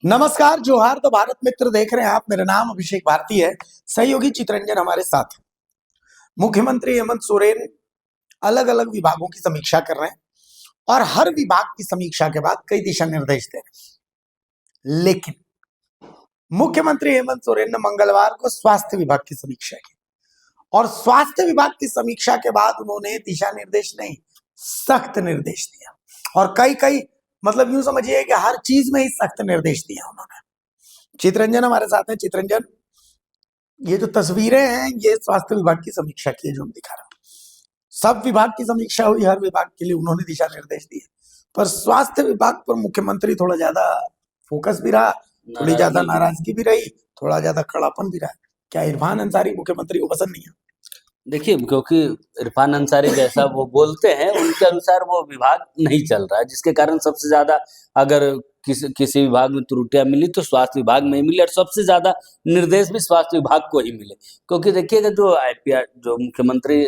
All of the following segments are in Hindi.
नमस्कार, जोहार। तो भारत मित्र देख रहे हैं आप। मेरा नाम अभिषेक भारती है। सहयोगी चितरंजन हमारे साथ हैं। मुख्यमंत्री हेमंत सोरेन अलग अलग विभागों की समीक्षा कर रहे हैं और हर विभाग की समीक्षा के बाद कई दिशा निर्देश दे रहे हैं। लेकिन मुख्यमंत्री हेमंत सोरेन ने मंगलवार को स्वास्थ्य विभाग की समीक्षा की और स्वास्थ्य विभाग की समीक्षा के बाद उन्होंने दिशा निर्देश नहीं, सख्त निर्देश दिया। और कई कई मतलब यूं समझिए कि हर चीज में ही सख्त निर्देश दिया उन्होंने। चितरंजन हमारे साथ है। चितरंजन, ये जो तस्वीरें हैं ये स्वास्थ्य विभाग की समीक्षा की है जो हम दिखा रहे हैं। सब विभाग की समीक्षा हुई, हर विभाग के लिए उन्होंने दिशा निर्देश दिए, पर स्वास्थ्य विभाग पर मुख्यमंत्री थोड़ा ज्यादा फोकस भी रहा, थोड़ी ज्यादा नाराजगी भी रही, थोड़ा ज्यादा कड़ापन भी रहा। क्या इरफान अंसारी मुख्यमंत्री को पसंद नहीं है? देखिए, क्योंकि इरफान अंसारी जैसा वो बोलते हैं उनके अनुसार वो विभाग नहीं चल रहा है, जिसके कारण सबसे ज्यादा अगर किसी विभाग में त्रुटियां मिली तो स्वास्थ्य विभाग में ही मिली और सबसे ज्यादा निर्देश भी स्वास्थ्य विभाग को ही मिले। क्योंकि देखिएगा, जो आईपीआर जो मुख्यमंत्री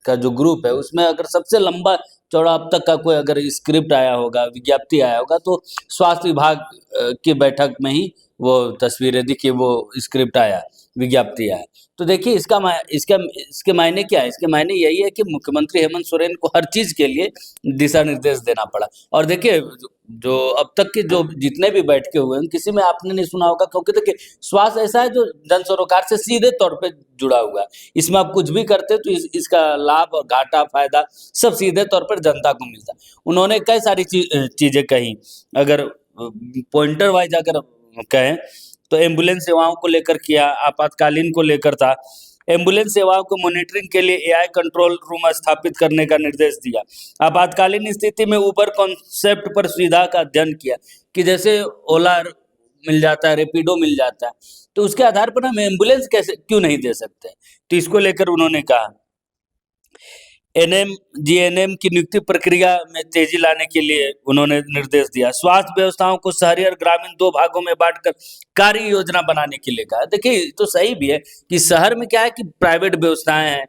का जो ग्रुप है उसमें अगर सबसे लंबा चौड़ा अब तक का कोई अगर स्क्रिप्ट आया होगा, विज्ञप्ति आया होगा, तो स्वास्थ्य विभाग की बैठक में ही वो तस्वीरें दिखी, वो स्क्रिप्ट आया, विज्ञप्ति आया। तो देखिए, इसके मायने क्या है? इसके मायने यही है कि मुख्यमंत्री हेमंत सोरेन को हर चीज के लिए दिशा निर्देश देना पड़ा। और देखिए, जो अब तक के जो जितने भी बैठके हुए हैं किसी में आपने नहीं सुना होगा, क्योंकि देखिए स्वास्थ्य ऐसा है जो जन सरोकार से सीधे तौर पे जुड़ा हुआ है। इसमें आप कुछ भी करते तो इसका लाभ और घाटा फायदा सब सीधे तौर पर जनता को मिलता है। उन्होंने कई सारी चीजें कही। अगर पॉइंटर वाइज अगर कहें तो एम्बुलेंस सेवाओं को लेकर किया, आपातकालीन को लेकर था। एम्बुलेंस सेवाओं को मॉनिटरिंग के लिए एआई कंट्रोल रूम स्थापित करने का निर्देश दिया। आपातकालीन स्थिति में ऊबर कॉन्सेप्ट पर सुविधा का अध्ययन किया कि जैसे ओला मिल जाता है, रेपिडो मिल जाता है, तो उसके आधार पर हम एम्बुलेंस कैसे क्यों नहीं दे सकते? तो इसको लेकर उन्होंने कहा। एनएम जीएनएम की नियुक्ति प्रक्रिया में तेजी लाने के लिए उन्होंने निर्देश दिया। स्वास्थ्य व्यवस्थाओं को शहरी और ग्रामीण दो भागों में बांटकर कार्य योजना बनाने के लिए कहा। देखिए, तो सही भी है कि शहर में क्या है कि प्राइवेट व्यवस्थाएं हैं,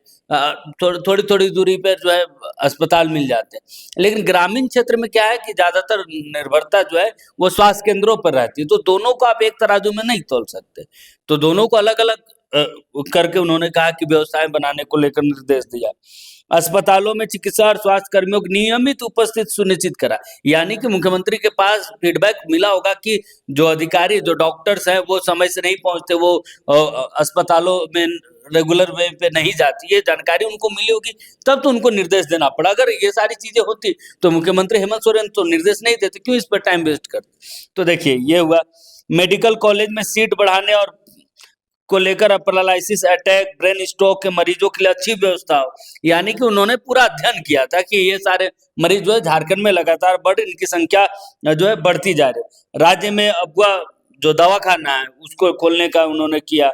थोड़ी थोड़ी दूरी पर जो है अस्पताल मिल जाते हैं, लेकिन ग्रामीण क्षेत्र में क्या है कि ज्यादातर निर्भरता जो है वो स्वास्थ्य केंद्रों पर रहती है। तो दोनों को आप एक तराजू में नहीं तोल सकते, तो दोनों को अलग अलग करके उन्होंने कहा कि व्यवस्थाएं बनाने को लेकर निर्देश दिया। अस्पतालों में चिकित्सा और स्वास्थ्य कर्मियों की नियमित उपस्थिति सुनिश्चित करा। यानी कि मुख्यमंत्री के पास फीडबैक मिला होगा कि जो अधिकारी, जो डॉक्टर्स हैं वो समय से नहीं पहुंचते, वो अस्पतालों में रेगुलर वे पे नहीं जाती, ये जानकारी उनको मिली होगी, तब तो उनको निर्देश देना पड़ा। अगर ये सारी चीजें होती तो मुख्यमंत्री हेमंत सोरेन तो निर्देश नहीं देते, क्यों इस पर टाइम वेस्ट करते? तो देखिए, ये हुआ। मेडिकल कॉलेज में सीट बढ़ाने और को लेकर पैरालिसिस, अटैक, ब्रेन स्ट्रोक के मरीजों के लिए अच्छी व्यवस्था हो। यानी कि उन्होंने पूरा अध्ययन किया था कि ये सारे मरीज जो है झारखंड में लगातार इनकी संख्या जो है बढ़ती जा रही है। राज्य में अगवा जो दवाखाना है उसको खोलने का उन्होंने किया।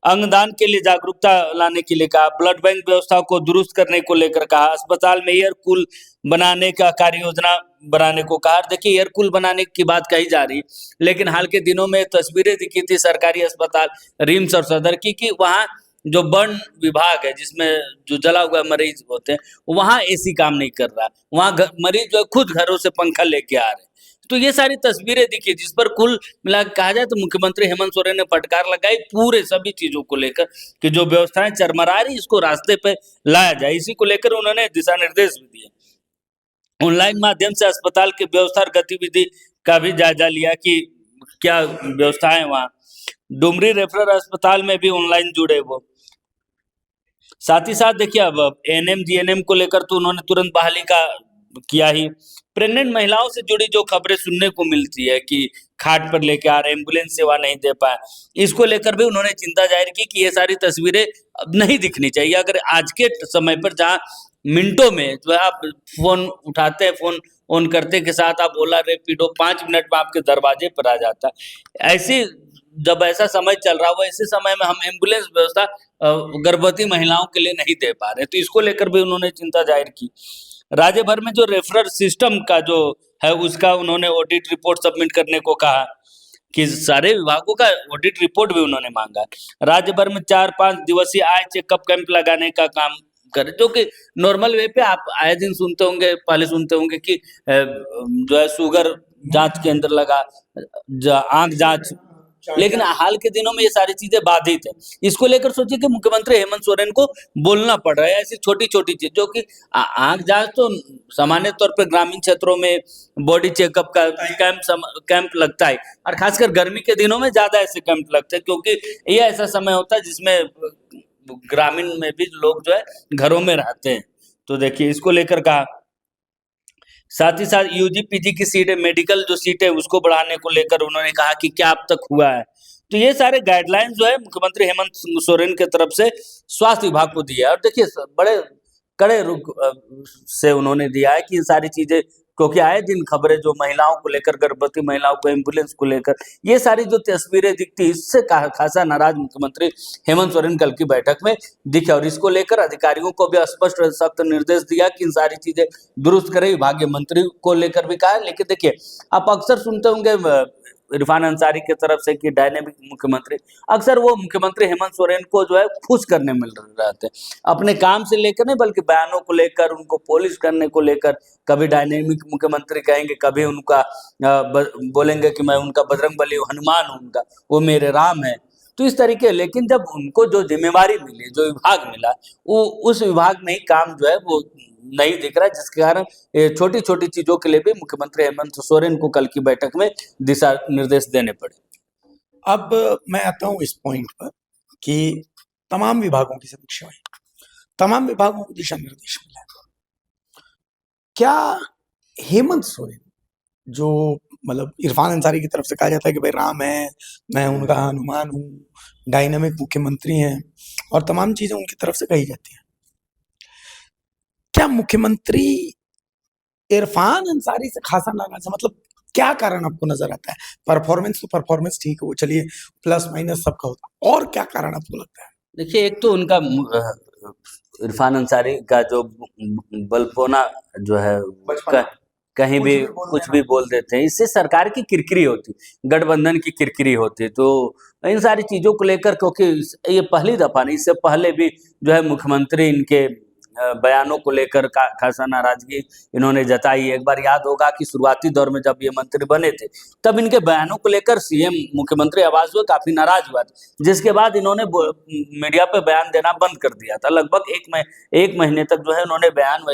अंगदान के लिए जागरूकता लाने के लिए कहा। ब्लड बैंक व्यवस्था को दुरुस्त करने को लेकर कहा। अस्पताल में एयर कूल बनाने का कार्य योजना बनाने को कहा। देखिए, एयर कूल बनाने की बात कही जा रही, लेकिन हाल के दिनों में तस्वीरें दिखी थी सरकारी अस्पताल रिम्स और सदर की कि वहाँ जो बर्न विभाग है, जिसमें जो जला हुआ मरीज होते हैं, वहाँ एसी काम नहीं कर रहा। वहाँ मरीज जो है खुद घरों से पंखा लेके आ रहे हैं। तो ये सारी तस्वीरें दिखी, जिस पर कुल मिला कहा जाए तो मुख्यमंत्री हेमंत सोरेन ने फटकार लगाई पूरे सभी चीजों को लेकर कि जो व्यवस्थाएं चरमरा रही इसको रास्ते पे लाया जाए। इसी को लेकर उन्होंने दिशा निर्देश भी दिए। ऑनलाइन माध्यम से अस्पताल की व्यवस्था और गतिविधि का भी जायजा लिया कि क्या व्यवस्थाएं वहाँ। डुमरी रेफरल अस्पताल में भी ऑनलाइन जुड़े वो। साथ ही साथ देखिए, अब एएनएम जीएनएम को लेकर तो उन्होंने तुरंत बहाली का किया ही। प्रेग्नेंट महिलाओं से जुड़ी जो खबरें सुनने को मिलती है कि खाट पर लेके आ रहे, एम्बुलेंस सेवा नहीं दे पाए, इसको लेकर भी उन्होंने चिंता जाहिर की कि ये सारी तस्वीरें अब नहीं दिखनी चाहिए। अगर आज के समय पर जहाँ मिनटों में जो है आप फोन उठाते हैं, फोन ऑन करते के साथ आप ओला रेपिडो 5 मिनट में आपके दरवाजे पर आ जाता है, ऐसी जब ऐसा समय चल रहा हो, ऐसे समय में हम एम्बुलेंस व्यवस्था गर्भवती महिलाओं के लिए नहीं दे पा रहे, तो इसको लेकर भी उन्होंने चिंता जाहिर की। राज्य भर में जो रेफरल सिस्टम का जो है उसका उन्होंने ऑडिट रिपोर्ट सबमिट करने को कहा कि सारे विभागों का ऑडिट रिपोर्ट भी उन्होंने मांगा। राज्य भर में 4-5 दिवसीय आय चेकअप कैंप लगाने का काम करे, जो कि नॉर्मल वे पे आप आए दिन सुनते होंगे, पहले सुनते होंगे कि जो है शुगर जांच केंद्र लगा, आंख जांच, लेकिन हाल के दिनों में ये सारी चीजें बाधित है। इसको लेकर सोचिए कि मुख्यमंत्री हेमंत सोरेन को बोलना पड़ रहा है ऐसी छोटी छोटी चीज, जो कि आंख जांच तो सामान्य तौर पर ग्रामीण क्षेत्रों में बॉडी चेकअप का कैंप लगता है, और खासकर गर्मी के दिनों में ज्यादा ऐसे कैंप लगते हैं, क्योंकि ये ऐसा समय होता है जिसमें ग्रामीण में भी लोग जो है घरों में रहते हैं। तो देखिए इसको लेकर कहा, साथ ही साथ यूजी पीजी की सीटें, मेडिकल जो सीट है उसको बढ़ाने को लेकर उन्होंने कहा कि क्या अब तक हुआ है। तो ये सारे गाइडलाइंस जो है मुख्यमंत्री हेमंत सोरेन के तरफ से स्वास्थ्य विभाग को दिया है, और देखिए बड़े कड़े रुख से उन्होंने दिया है कि ये सारी चीजें, क्योंकि आए दिन खबरें जो महिलाओं को लेकर, गर्भवती महिलाओं को एम्बुलेंस को लेकर, ये सारी जो तस्वीरें दिखती, इससे खासा नाराज मुख्यमंत्री हेमंत सोरेन कल की बैठक में दिखे, और इसको लेकर अधिकारियों को भी स्पष्ट और सख्त निर्देश दिया कि इन सारी चीजें दुरुस्त करें। विभागीय मंत्री को लेकर भी कहा। लेकिन देखिए, आप अक्सर सुनते होंगे इरफान अंसारी की तरफ से कि डायनेमिक मुख्यमंत्री, अक्सर वो मुख्यमंत्री हेमंत सोरेन को जो है खुश करने मिल रहते हैं, अपने काम से लेकर नहीं बल्कि बयानों को लेकर, उनको पॉलिश करने को लेकर। कभी डायनेमिक मुख्यमंत्री कहेंगे, कभी उनका बोलेंगे कि मैं उनका बजरंगबली हनुमान हूं, उनका वो मेरे राम है। तो इस तरीके, लेकिन जब उनको जो जिम्मेवारी मिली, जो विभाग मिला, वो उस विभाग में ही काम जो है वो नहीं दिख रहा, जिसके कारण छोटी छोटी चीजों के लिए भी मुख्यमंत्री हेमंत सोरेन को कल की बैठक में दिशा निर्देश देने पड़े। अब मैं आता हूं इस पॉइंट पर कि तमाम विभागों की समीक्षा हुई, तमाम विभागों को दिशा निर्देश मिला, क्या हेमंत सोरेन जो मतलब इरफान अंसारी की तरफ से कहा जाता है कि भाई राम है, मैं उनका हनुमान हूँ, डायनामिक मुख्यमंत्री हैं, और तमाम चीजें उनकी तरफ से कही जाती हैं, क्या मुख्यमंत्री इरफान अंसारी से खासा नाराज है? मतलब क्या कारण आपको नजर आता है? परफॉर्मेंस तो परफॉर्मेंस ठीक है, वो चलिए प्लस माइनस सबका होता है, और क्या कारण आपको लगता है? देखिए, एक तो उनका इरफान अंसारी का जो बलपोना जो है, कहीं भी कुछ भी बोल देते हैं, इससे सरकार की किरकिरी होती, गठबंधन की किरकिरी होती। तो इन सारी चीजों को लेकर, क्योंकि ये पहली दफा नहीं, इससे पहले भी जो है मुख्यमंत्री इनके बयानों को लेकर खासा नाराजगी इन्होंने जताई। एक बार याद होगा कि शुरुआती दौर में जब ये मंत्री बने थे, तब इनके बयानों को लेकर सीएम मुख्यमंत्री आवास में काफी नाराज हुआ था, जिसके बाद इन्होंने मीडिया पे बयान देना बंद कर दिया था। लगभग एक महीने तक जो है उन्होंने बयान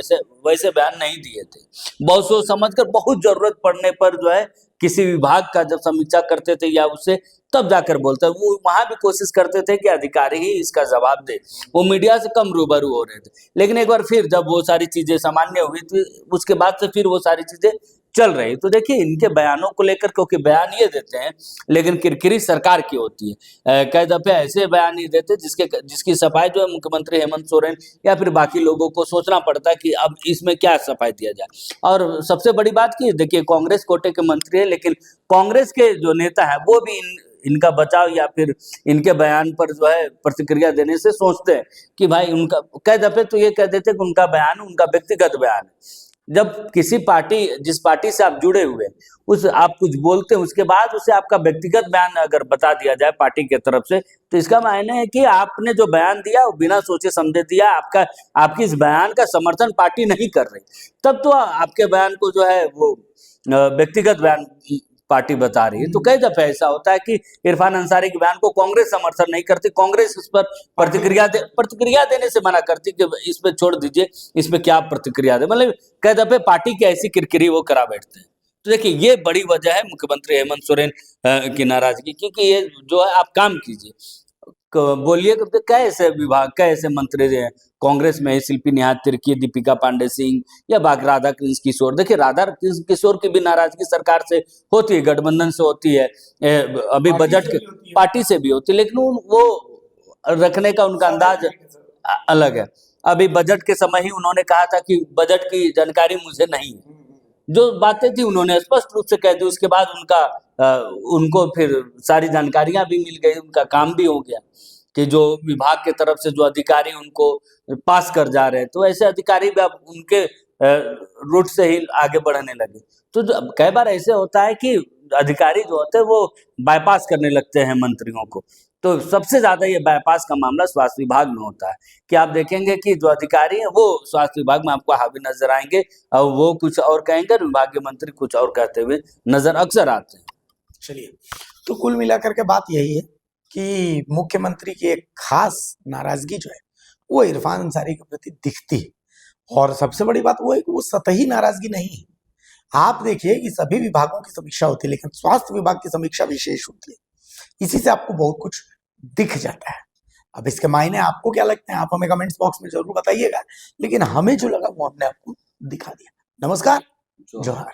वैसे बयान नहीं दिए थे। बहुत सोच समझ कर, बहुत जरूरत पड़ने पर जो है किसी विभाग का जब समीक्षा करते थे या उससे, तब जाकर बोलते, वो वहां भी कोशिश करते थे कि अधिकारी ही इसका जवाब दे, वो मीडिया से कम रूबरू हो रहे थे। लेकिन एक बार फिर जब वो सारी चीजें सामान्य हुई थी, उसके बाद से फिर वो सारी चीजें चल रही। तो देखिए, इनके बयानों को लेकर, क्योंकि बयान ये देते हैं लेकिन किरकिरी सरकार की होती है। कई दफे ऐसे बयान नहीं देते जिसकी सफाई जो है मुख्यमंत्री हेमंत सोरेन या फिर बाकी लोगों को सोचना पड़ता है कि अब इसमें क्या सफाई दिया जाए। और सबसे बड़ी बात की, देखिए कांग्रेस कोटे के मंत्री है, लेकिन कांग्रेस के जो नेता है वो भी इनका बचाव या फिर इनके बयान पर जो है प्रतिक्रिया देने से सोचते हैं कि भाई उनका, कई दफे तो ये कह देते हैं कि उनका बयान उनका व्यक्तिगत बयान है। जब किसी पार्टी, जिस पार्टी से आप जुड़े हुए, उस आप कुछ बोलते हैं, उसके बाद उसे आपका व्यक्तिगत बयान अगर बता दिया जाए पार्टी की तरफ से, तो इसका मायने है कि आपने जो बयान दिया वो बिना सोचे समझे दिया, आपकी इस बयान का समर्थन पार्टी नहीं कर रही, तब तो आपके बयान को जो है वो व्यक्तिगत बयान पार्टी बता रही है। तो कई दफे ऐसा होता है कि इरफान अंसारी के बयान को कांग्रेस समर्थन नहीं करती, कांग्रेस इस पर प्रतिक्रिया देने से मना करती कि इस पे छोड़ दीजिए, इस पे क्या प्रतिक्रिया दे। मतलब कई दफे पार्टी की ऐसी किरकिरी वो करा बैठते हैं। तो देखिए, ये बड़ी वजह है मुख्यमंत्री हेमंत सोरेन की नाराजगी, क्योंकि ये जो है आप काम कीजिए, बोलिए कैसे विभाग, कैसे मंत्री हैं कांग्रेस में, शिल्पी निहाल तिर्की, दीपिका पांडे सिंह या राधा कृष्ण किशोर। देखिए, राधा कृष्ण किशोर की भी नाराजगी सरकार से होती है, गठबंधन से होती है, अभी बजट के पार्टी से भी होती है, लेकिन वो रखने का उनका अंदाज अलग है। अभी बजट के समय ही उन्होंने कहा था कि बजट की जानकारी मुझे नहीं है, जो बातें थी उन्होंने स्पष्ट रूप से कह दी। उसके बाद उनको फिर सारी जानकारियां भी मिल गई, उनका काम भी हो गया कि जो विभाग के तरफ से जो अधिकारी उनको पास कर जा रहे हैं, तो ऐसे अधिकारी भी अब उनके रूट से ही आगे बढ़ने लगे। तो कई बार ऐसे होता है कि अधिकारी जो होते हैं वो बाईपास करने लगते हैं मंत्रियों को। तो सबसे ज्यादा ये बाईपास का मामला स्वास्थ्य विभाग में होता है कि आप देखेंगे कि जो अधिकारी हैं वो स्वास्थ्य विभाग में आपको हावी नजर आएंगे और वो कुछ और कहेंगे और विभागीय मंत्री कुछ और कहते हुए नजर अक्सर आते हैं। चलिए, तो कुल मिलाकर के बात यही है कि मुख्यमंत्री की एक खास नाराजगी जो है वो इरफान अंसारी के प्रति दिखती है, और सबसे बड़ी बात वो है कि वो सतही नाराजगी नहीं है। आप देखिए कि सभी विभागों की समीक्षा होती है, लेकिन स्वास्थ्य विभाग की समीक्षा विशेष होती है। इसी से आपको बहुत कुछ दिख जाता है। अब इसके मायने आपको क्या लगते हैं, आप हमें कमेंट्स बॉक्स में जरूर बताइएगा, लेकिन हमें जो लगा वो हमने आपको दिखा दिया। नमस्कार, जोहार।